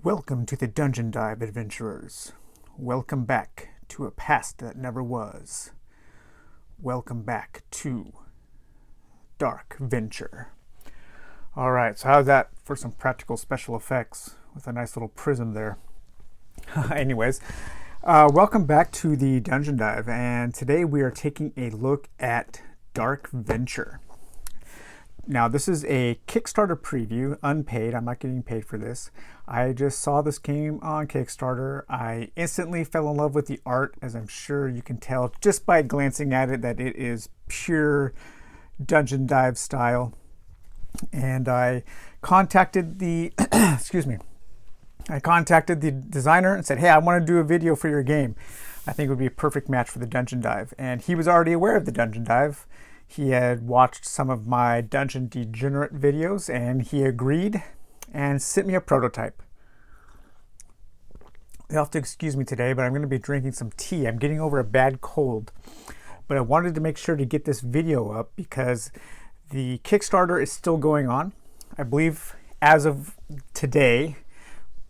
Welcome to the Dungeon Dive, adventurers. Welcome back to a past that never was. Welcome back to Dark Venture. Alright, so how's that for some practical special effects with a nice little prism there? Anyways, welcome back to the Dungeon Dive, and today we are taking a look at Dark Venture. Now, this is a Kickstarter preview, unpaid. I'm not getting paid for this. I just saw this game on Kickstarter. I instantly fell in love with the art, as I'm sure you can tell just by glancing at it that it is pure Dungeon Dive style. And I contacted the, I contacted the designer and said, hey, I want to do a video for your game. I think it would be a perfect match for the Dungeon Dive. And he was already aware of the Dungeon Dive. He had watched some of my Dungeon Degenerate videos and he agreed and sent me a prototype. You'll have to excuse me today, but I'm going to be drinking some tea. I'm getting over a bad cold. But I wanted to make sure to get this video up because the Kickstarter is still going on. I believe as of today,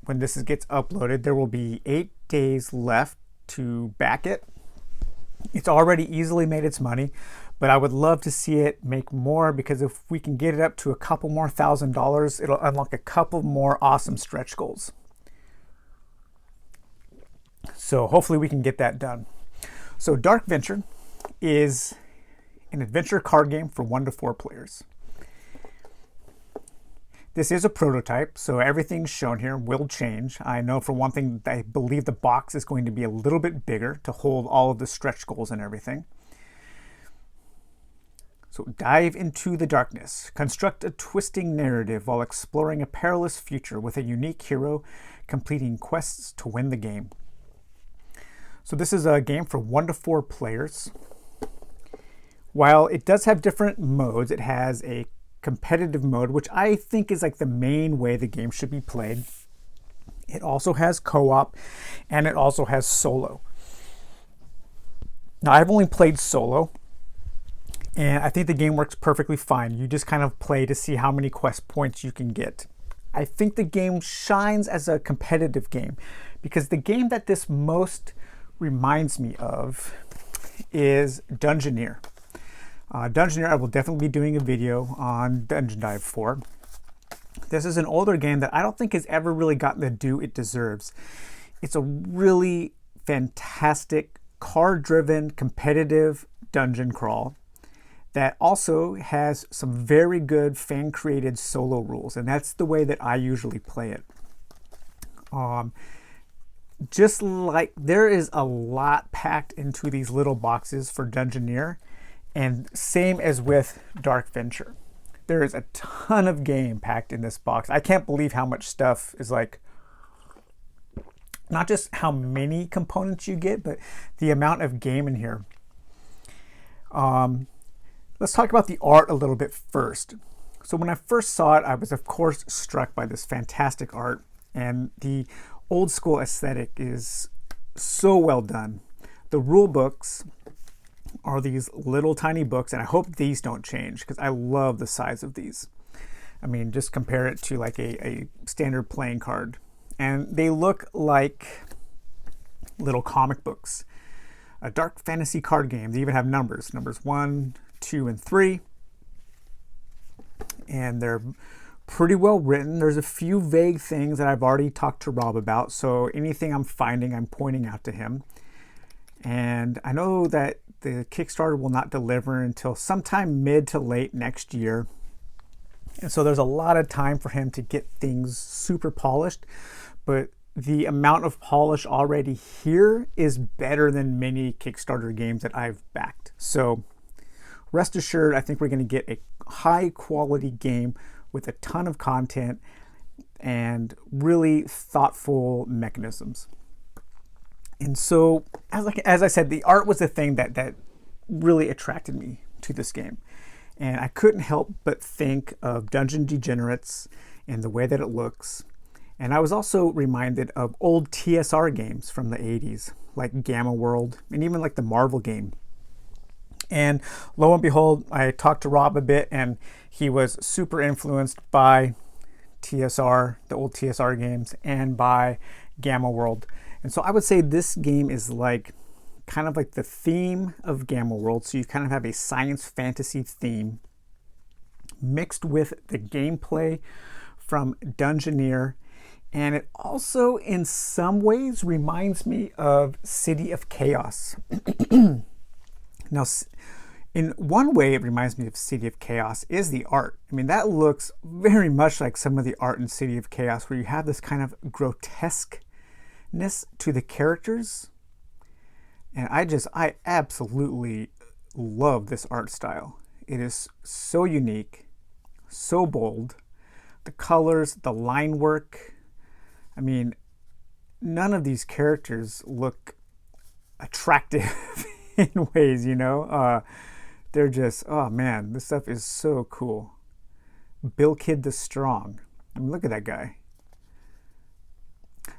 when this gets uploaded, there will be 8 days left to back it. It's already easily made its money, but I would love to see it make more because if we can get it up to a couple more $1,000, it'll unlock a couple more awesome stretch goals. So hopefully we can get that done. So Dark Venture is an adventure card game for 1 to 4 players. This is a prototype, so everything shown here will change. I know for one thing, I believe the box is going to be a little bit bigger to hold all of the stretch goals and everything. So dive into the darkness. Construct a twisting narrative while exploring a perilous future with a unique hero completing quests to win the game. So this is a game for 1 to 4 players. While it does have different modes, it has a competitive mode, which I think is like the main way the game should be played. It also has co-op and it also has solo. Now, I've only played solo and I think the game works perfectly fine. You just kind of play to see how many quest points you can get. I think the game shines as a competitive game because the game that this most reminds me of is Dungeoneer. Dungeoneer, I will definitely be doing a video on Dungeon Dive for. This is an older game that I don't think has ever really gotten the due it deserves. It's a really fantastic, card-driven, competitive dungeon crawl that also has some very good fan-created solo rules, and that's the way that I usually play it. Just like there is a lot packed into these little boxes for Dungeoneer, and same as with Dark Venture. There is a ton of game packed in this box. I can't believe how much stuff is like, not just how many components you get, but the amount of game in here. Let's talk about the art a little bit first. So when I first saw it, I was of course struck by this fantastic art, and the old school aesthetic is so well done. The rule books are these little tiny books, and I hope these don't change because I love the size of these. I mean, just compare it to like a standard playing card. And they look like little comic books. A dark fantasy card game. They even have numbers 1, 2, and 3. And they're pretty well written. There's a few vague things that I've already talked to Rob about, so anything I'm finding, I'm pointing out to him. And I know that the Kickstarter will not deliver until sometime mid to late next year. And so there's a lot of time for him to get things super polished. But the amount of polish already here is better than many Kickstarter games that I've backed. So rest assured, I think we're going to get a high quality game with a ton of content and really thoughtful mechanisms. And so, as I said, the art was the thing that really attracted me to this game. And I couldn't help but think of Dungeon Degenerates and the way that it looks. And I was also reminded of old TSR games from the 80s, like Gamma World, and even like the Marvel game. And lo and behold, I talked to Rob a bit, and he was super influenced by TSR, the old TSR games, and by Gamma World. And so I would say this game is like kind of like the theme of Gamma World. So you kind of have a science fantasy theme mixed with the gameplay from Dungeoneer. And it also, in some ways, reminds me of City of Chaos. Now, in one way, it reminds me of City of Chaos is the art. I mean, that looks very much like some of the art in City of Chaos, where you have this kind of grotesqueness to the characters. And I absolutely love this art style. It is so unique, so bold. The colors, the line work. I mean, none of these characters look attractive in ways, you know? They're just, oh man, this stuff is so cool. Bill Kidd the Strong. I mean, look at that guy.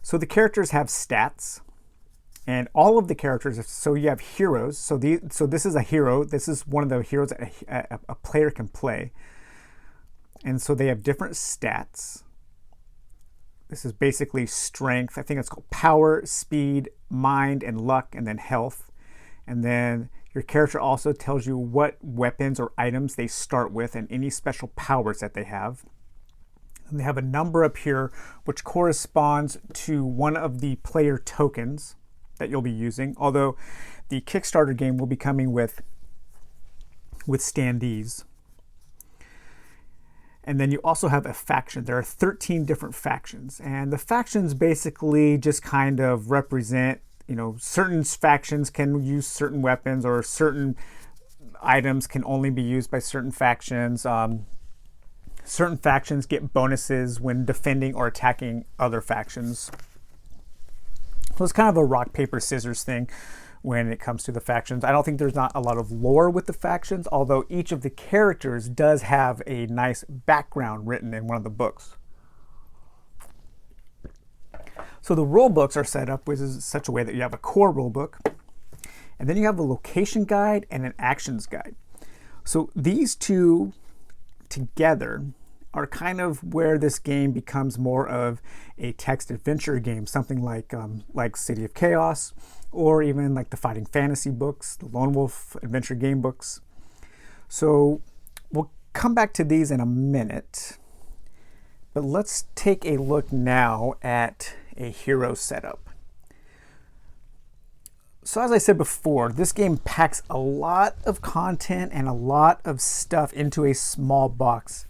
So the characters have stats, and all of the characters, so you have heroes. So this is a hero. This is one of the heroes that a player can play. And so they have different stats. This is basically strength. I think it's called power, speed, mind, and luck, and then health. And then your character also tells you what weapons or items they start with and any special powers that they have. And they have a number up here which corresponds to one of the player tokens that you'll be using. Although the Kickstarter game will be coming with standees. And then you also have a faction. There are 13 different factions. And the factions basically just kind of represent, you know, certain factions can use certain weapons, or certain items can only be used by certain factions. Certain factions get bonuses when defending or attacking other factions. So it's kind of a rock, paper, scissors thing when it comes to the factions. I don't think there's not a lot of lore with the factions, although each of the characters does have a nice background written in one of the books. So the rule books are set up with such a way that you have a core rule book, and then you have a location guide and an actions guide. So these two together are kind of where this game becomes more of a text adventure game, something like City of Chaos, or even like the Fighting Fantasy books, the Lone Wolf adventure game books. So we'll come back to these in a minute, but let's take a look now at a hero setup. So as I said before, this game packs a lot of content and a lot of stuff into a small box.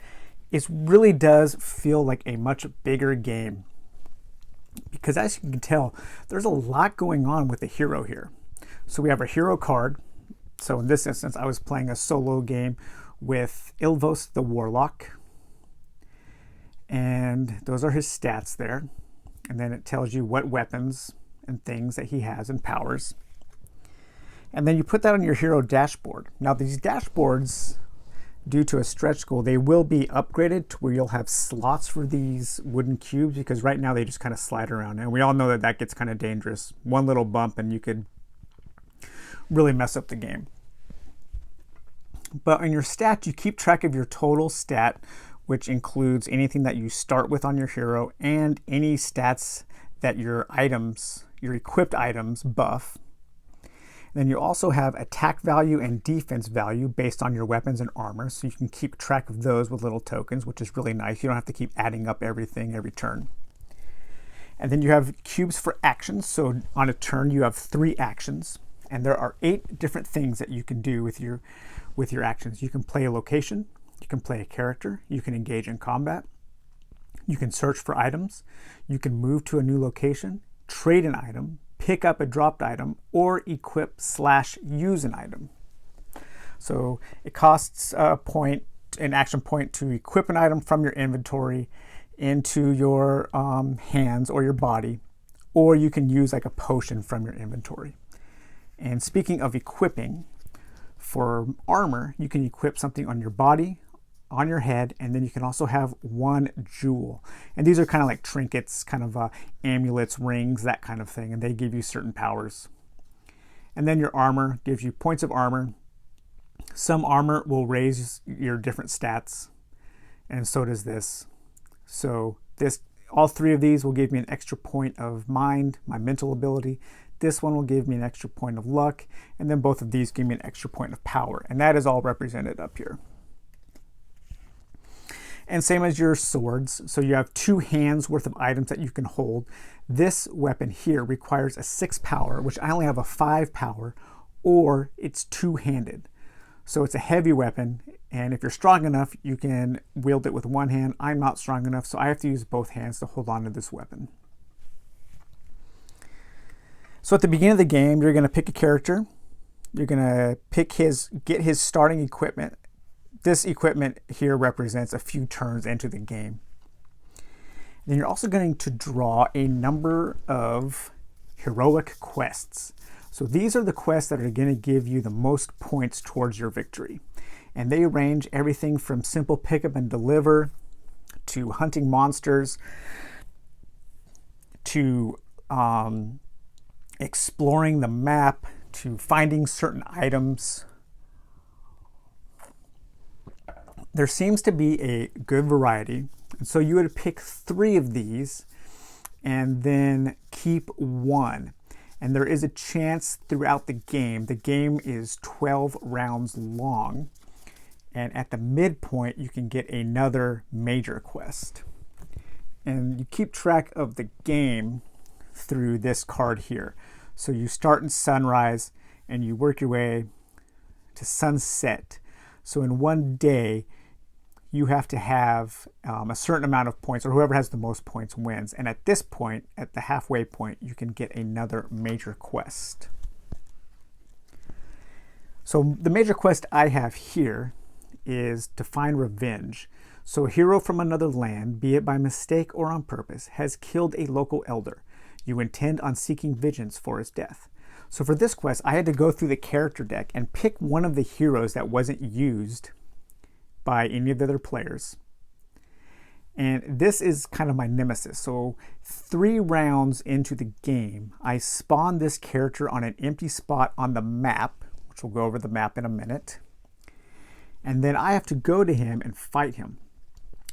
It really does feel like a much bigger game, because as you can tell, there's a lot going on with the hero here. So we have a hero card. So in this instance, I was playing a solo game with Ilvos the Warlock, and those are his stats there. And then it tells you what weapons and things that he has and powers. And then you put that on your hero dashboard. Now these dashboards, due to a stretch goal, they will be upgraded to where you'll have slots for these wooden cubes, because right now they just kind of slide around. And we all know that that gets kind of dangerous. One little bump and you could really mess up the game. But in your stat, you keep track of your total stat, which includes anything that you start with on your hero and any stats that your items, your equipped items, buff. Then you also have attack value and defense value based on your weapons and armor, so you can keep track of those with little tokens, which is really nice. You don't have to keep adding up everything every turn. And then you have cubes for actions. So on a turn you have 3 actions, and there are 8 different things that you can do with your actions. You can play a location, you can play a character, you can engage in combat, you can search for items, you can move to a new location, trade an item, pick up a dropped item, or equip/use an item. So it costs an action point to equip an item from your inventory into your hands or your body, or you can use like a potion from your inventory. And speaking of equipping, for armor, you can equip something on your body, on your head, and then you can also have 1 jewel. And these are kind of like trinkets, kind of amulets, rings, that kind of thing, and they give you certain powers. And then your armor gives you points of armor. Some armor will raise your different stats, and so does this. So all three of these will give me an extra point of mind, my mental ability. This one will give me an extra point of luck, and then both of these give me an extra point of power, and that is all represented up here. And same as your swords, so you have 2 hands worth of items that you can hold. This weapon here requires a 6 power, which I only have a 5 power, or it's 2-handed. So it's a heavy weapon, and if you're strong enough, you can wield it with one hand. I'm not strong enough, so I have to use both hands to hold on to this weapon. So at the beginning of the game, you're going to pick a character. You're going to get his starting equipment. This equipment here represents a few turns into the game. Then you're also going to draw a number of heroic quests. So these are the quests that are going to give you the most points towards your victory. And they range everything from simple pick up and deliver, to hunting monsters, to exploring the map, to finding certain items. There seems to be a good variety. And so you would pick 3 of these and then keep 1. And there is a chance throughout the game is 12 rounds long, and at the midpoint you can get another major quest. And you keep track of the game through this card here. So you start in sunrise and you work your way to sunset. So in one day you have to have a certain amount of points, or whoever has the most points wins. And at this point, at the halfway point, you can get another major quest. So the major quest I have here is to find revenge. So a hero from another land, be it by mistake or on purpose, has killed a local elder. You intend on seeking vengeance for his death. So for this quest, I had to go through the character deck and pick one of the heroes that wasn't used by any of the other players. And this is kind of my nemesis. So 3 rounds into the game, I spawn this character on an empty spot on the map, which we'll go over the map in a minute. And then I have to go to him and fight him.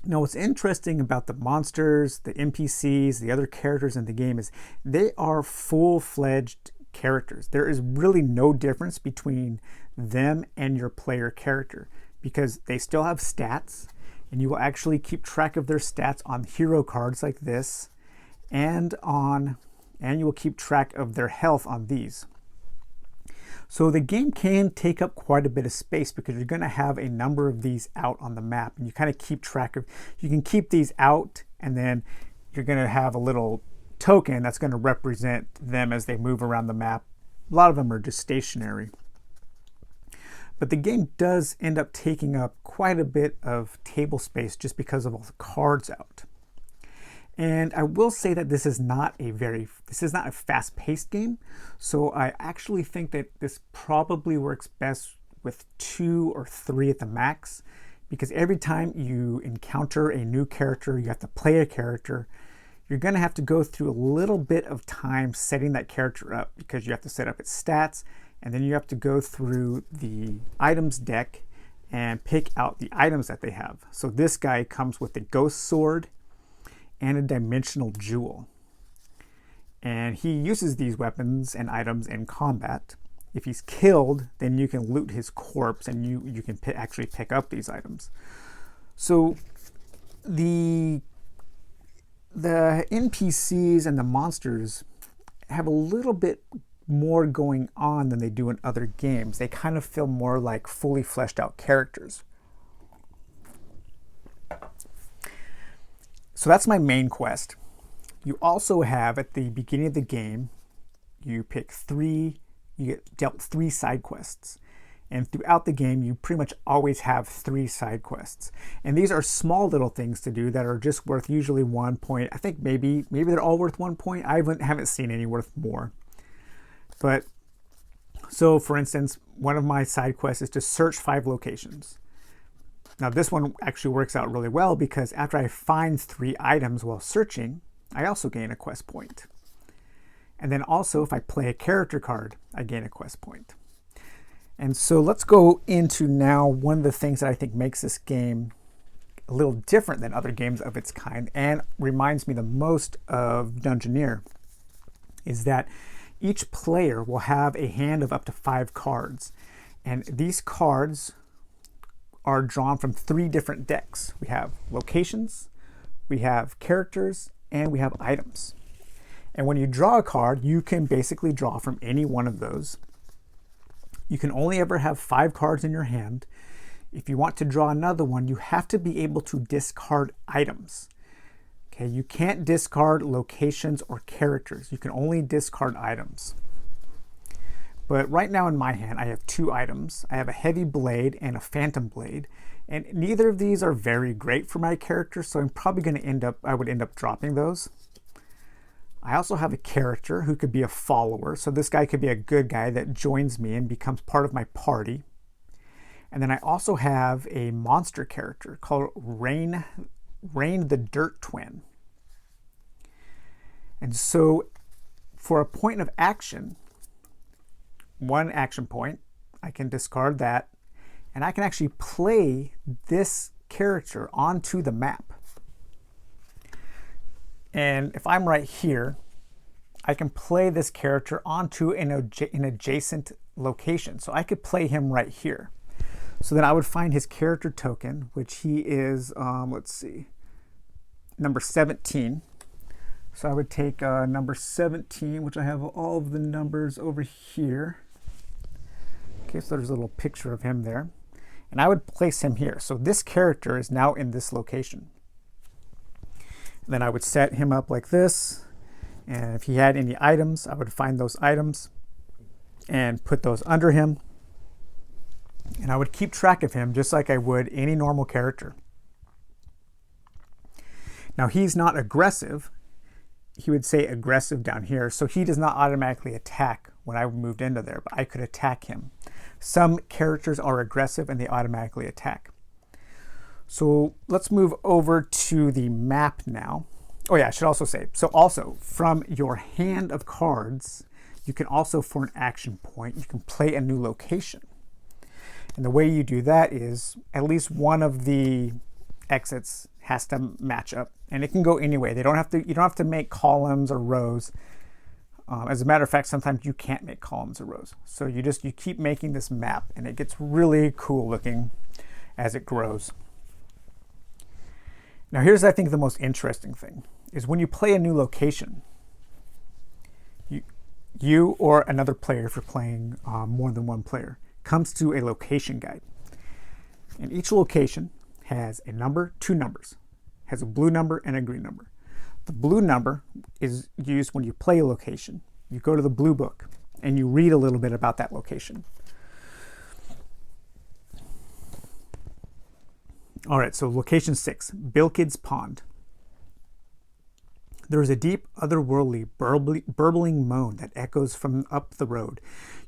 Now what's interesting about the monsters, the NPCs, the other characters in the game is they are full-fledged characters. There is really no difference between them and your player character, because they still have stats, and you will actually keep track of their stats on hero cards like this, and you will keep track of their health on these. So the game can take up quite a bit of space because you're going to have a number of these out on the map, and you kind of keep track of, you can keep these out, and then you're going to have a little token that's going to represent them as they move around the map. A lot of them are just stationary. But the game does end up taking up quite a bit of table space just because of all the cards out. And I will say that this is not a fast-paced game. So I actually think that this probably works best with 2 or 3 at the max, because every time you encounter a new character, you have to play a character, you're going to have to go through a little bit of time setting that character up, because you have to set up its stats, and then you have to go through the items deck and pick out the items that they have. So this guy comes with a ghost sword and a dimensional jewel. And he uses these weapons and items in combat. If he's killed, then you can loot his corpse, and you can actually pick up these items. So the NPCs and the monsters have a little bit more going on than they do in other games. They kind of feel more like fully fleshed out characters. So that's my main quest. You also have, at the beginning of the game, you get dealt 3 side quests. And throughout the game, you pretty much always have 3 side quests. And these are small little things to do that are just worth usually 1 point. I think maybe they're all worth 1 point. I haven't seen any worth more. But so for instance, one of my side quests is to search 5 locations. Now this one actually works out really well, because after I find 3 items while searching, I also gain a quest point. And then also if I play a character card, I gain a quest point. And so let's go into now one of the things that I think makes this game a little different than other games of its kind and reminds me the most of Dungeoneer is that each player will have a hand of up to 5 cards. And these cards are drawn from 3 different decks. We have locations, we have characters, and we have items. And when you draw a card, you can basically draw from any one of those. You can only ever have 5 cards in your hand. If you want to draw another one, you have to be able to discard items. Okay, you can't discard locations or characters. You can only discard items. But right now in my hand, I have 2 items. I have a heavy blade and a phantom blade. And neither of these are very great for my character, so I'm probably going to I would end up dropping those. I also have a character who could be a follower. So this guy could be a good guy that joins me and becomes part of my party. And then I also have a monster character called Rain the Dirt Twin. And so for a point of action, 1 action point, I can discard that, and I can actually play this character onto the map. And if I'm right here, I can play this character onto an adjacent location. So I could play him right here. So then I would find his character token, which he is, let's see, number 17. So I would take number 17, which I have all of the numbers over here. Okay, so there's a little picture of him there. And I would place him here. So this character is now in this location. And then I would set him up like this. And if he had any items, I would find those items and put those under him. And I would keep track of him just like I would any normal character. Now he's not aggressive. He would say aggressive down here, so he does not automatically attack when I moved into there, but I could attack him. Some characters are aggressive and they automatically attack. So let's move over to the map now. Oh yeah, I should also say, so also from your hand of cards, you can also, for an action point, you can play a new location. And the way you do that is at least one of the exits has to match up, and it can go anyway. You don't have to make columns or rows. As a matter of fact, sometimes you can't make columns or rows. So you keep making this map, and it gets really cool looking as it grows. Now here's, I think, the most interesting thing is when you play a new location, you or another player, if you're playing more than one player, comes to a location guide. And each location has a number, 2 numbers, has a blue number and a green number. The blue number is used when you play a location. You go to the blue book and you read a little bit about that location. All right, so location 6, Bilkid's Pond. There is a deep, otherworldly, burbling moan that echoes from up the road.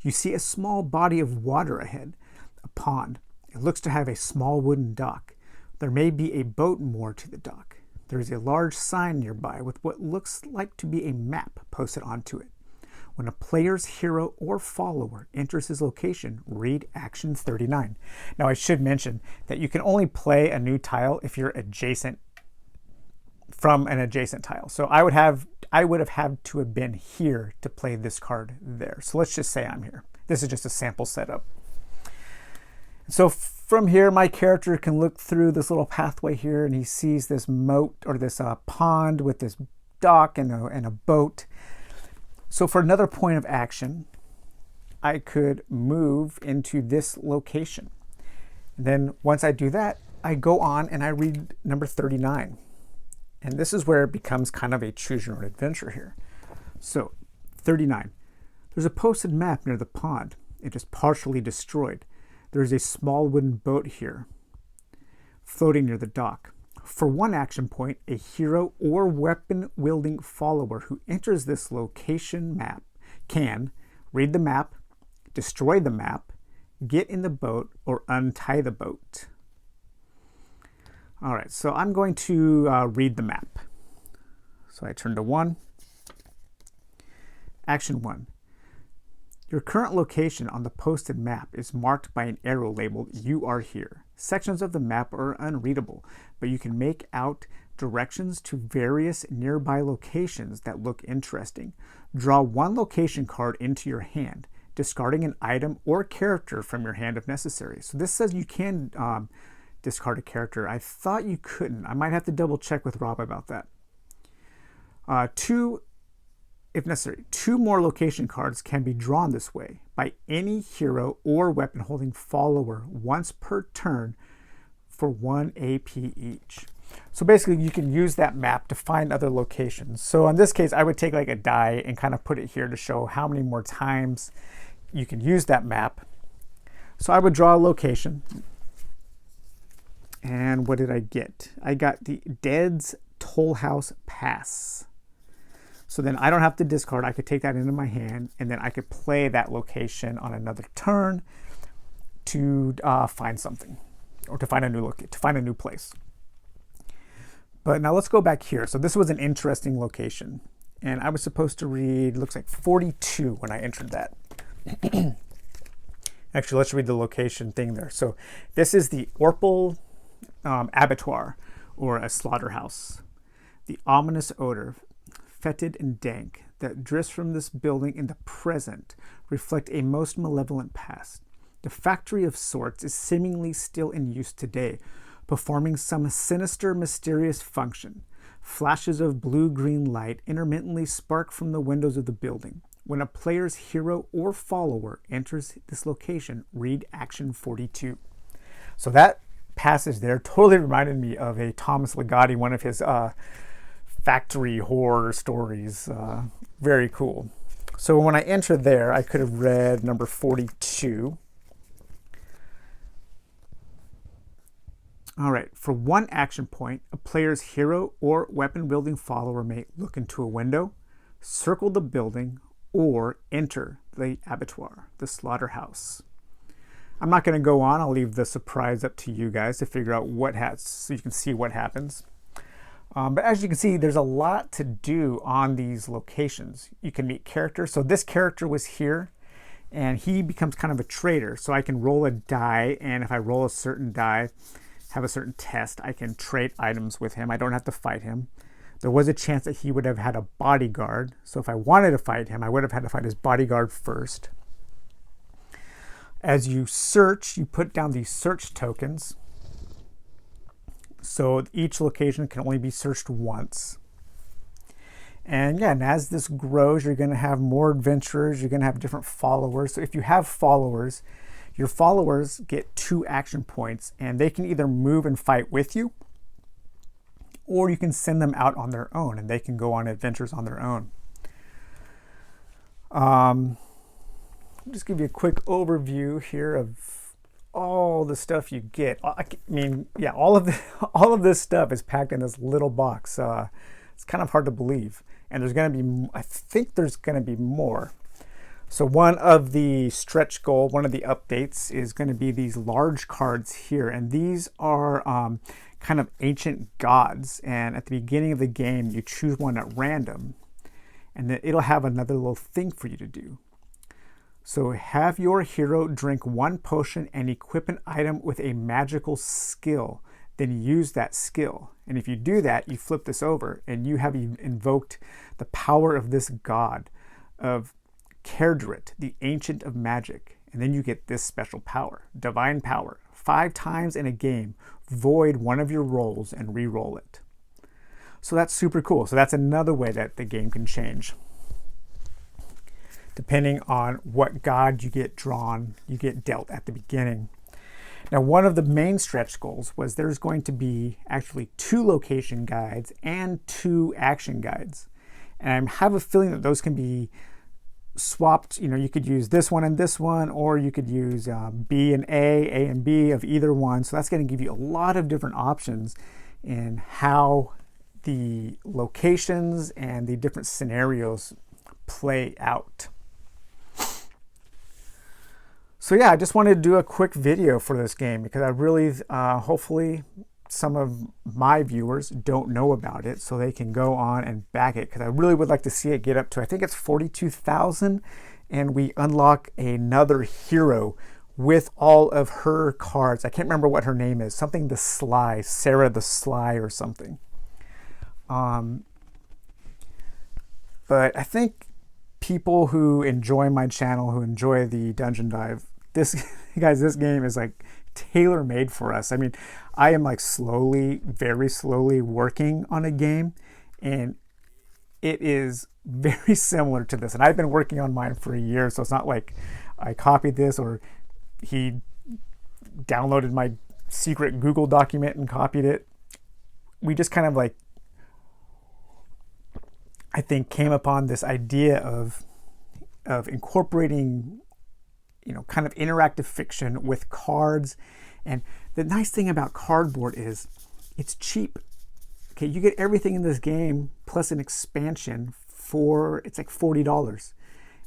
You see a small body of water ahead, a pond. It looks to have a small wooden dock. There may be a boat moored to the dock. There is a large sign nearby with what looks like to be a map posted onto it. When a player's hero or follower enters his location, read Action 39. Now I should mention that you can only play a new tile if you're adjacent from an adjacent tile. So I would have had to have been here to play this card there. So let's just say I'm here. This is just a sample setup. So from here, my character can look through this little pathway here, and he sees this moat or this pond with this dock and a boat. So for another point of action, I could move into this location. And then once I do that, I go on and I read number 39. And this is where it becomes kind of a choose your own adventure here. So 39, there's a posted map near the pond. It is partially destroyed. There is a small wooden boat here, floating near the dock. For 1 action point, a hero or weapon-wielding follower who enters this location map can read the map, destroy the map, get in the boat, or untie the boat. All right, so I'm going to read the map. So I turn to 1. Action 1. Your current location on the posted map is marked by an arrow labeled "You are here." Sections of the map are unreadable, but you can make out directions to various nearby locations that look interesting. Draw one location card into your hand, discarding an item or character from your hand if necessary. So this says you can discard a character. I thought you couldn't. I might have to double check with Rob about that. If necessary, 2 more location cards can be drawn this way by any hero or weapon holding follower once per turn for 1 AP each. So basically you can use that map to find other locations. So in this case, I would take like a die and kind of put it here to show how many more times you can use that map. So I would draw a location. And what did I get? I got the Dead's Toll House Pass. So then I don't have to discard. I could take that into my hand, and then I could play that location on another turn to find something, or to find a new place. But now let's go back here. So this was an interesting location, and I was supposed to read, looks like 42 when I entered that. Actually, let's read the location thing there. So this is the Orpal Abattoir, or a slaughterhouse. The ominous odor, fetid and dank, that drifts from this building in the present reflect a most malevolent past. The factory of sorts is seemingly still in use today, performing some sinister, mysterious function. Flashes of blue-green light intermittently spark from the windows of the building. When a player's hero or follower enters this location, read Action 42. So that passage there totally reminded me of a Thomas Ligotti, one of his factory horror stories. Very cool. So when I entered there, I could have read number 42. All right, for 1 action point, a player's hero or weapon-wielding follower may look into a window, circle the building, or enter the abattoir, the slaughterhouse. I'm not going to go on. I'll leave the surprise up to you guys to figure out so you can see what happens. But as you can see, there's a lot to do on these locations. You can meet characters. So this character was here, and he becomes kind of a traitor. So I can roll a die, and if I roll a certain die, have a certain test, I can trade items with him. I don't have to fight him. There was a chance that he would have had a bodyguard. So if I wanted to fight him, I would have had to fight his bodyguard first. As you search, you put down these search tokens. So each location can only be searched once. And yeah, and as this grows, you're going to have more adventurers. You're going to have different followers. So if you have followers, your followers get 2 action points, and they can either move and fight with you, or you can send them out on their own, and they can go on adventures on their own. I'll just give you a quick overview here of all the stuff you get. I mean, yeah, all of this stuff is packed in this little box. It's kind of hard to believe. And there's going to be, I think there's going to be more. So one of the stretch goal, one of the updates is going to be these large cards here. And these are kind of ancient gods. And at the beginning of the game, you choose one at random. And then it'll have another little thing for you to do. So have your hero drink 1 potion and equip an item with a magical skill. Then use that skill. And if you do that, you flip this over and you have invoked the power of this god of Kerdrit, the Ancient of Magic. And then you get this special power, Divine Power. 5 times in a game, void one of your rolls and re-roll it. So that's super cool. So that's another way that the game can change. Depending on what god you get drawn, you get dealt at the beginning. Now, one of the main stretch goals was there's going to be actually 2 location guides and 2 action guides. And I have a feeling that those can be swapped. You know, you could use this one and this one, or you could use B and A and B of either one. So that's going to give you a lot of different options in how the locations and the different scenarios play out. So yeah, I just wanted to do a quick video for this game because I really, hopefully some of my viewers don't know about it so they can go on and back it, because I really would like to see it get up to, I think it's 42,000 and we unlock another hero with all of her cards. I can't remember what her name is. Something the Sly, Sarah the Sly or something. But I think people who enjoy my channel, who enjoy the Dungeon Dive, this game is like tailor-made for us. I mean, I am like very slowly working on a game, and it is very similar to this. And I've been working on mine for a year, so it's not like I copied this or he downloaded my secret Google document and copied it. We just kind of like, I think, came upon this idea of incorporating, kind of interactive fiction with cards. And the nice thing about cardboard is it's cheap. Okay, you get everything in this game plus an expansion it's like $40.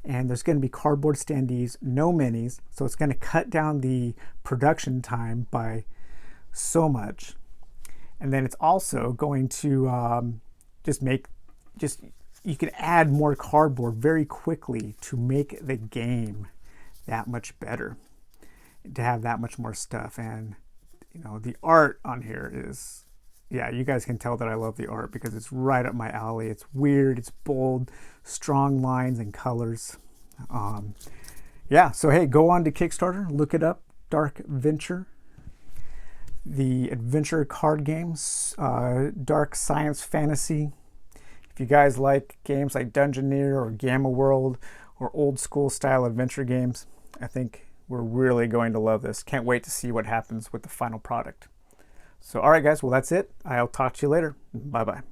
And there's going to be cardboard standees, no minis, so it's going to cut down the production time by so much. And then it's also going to you can add more cardboard very quickly to make the game that much better, to have that much more stuff. And the art on here is, yeah, you guys can tell that I love the art because it's right up my alley. It's weird, it's bold, strong lines and colors. Yeah, so hey, go on to Kickstarter, look it up, Dark Venture, the adventure card games, dark science fantasy. If you guys like games like Dungeoneer or Gamma World or old school style adventure games, I think we're really going to love this. Can't wait to see what happens with the final product. So, all right, guys, well, that's it. I'll talk to you later. Bye-bye.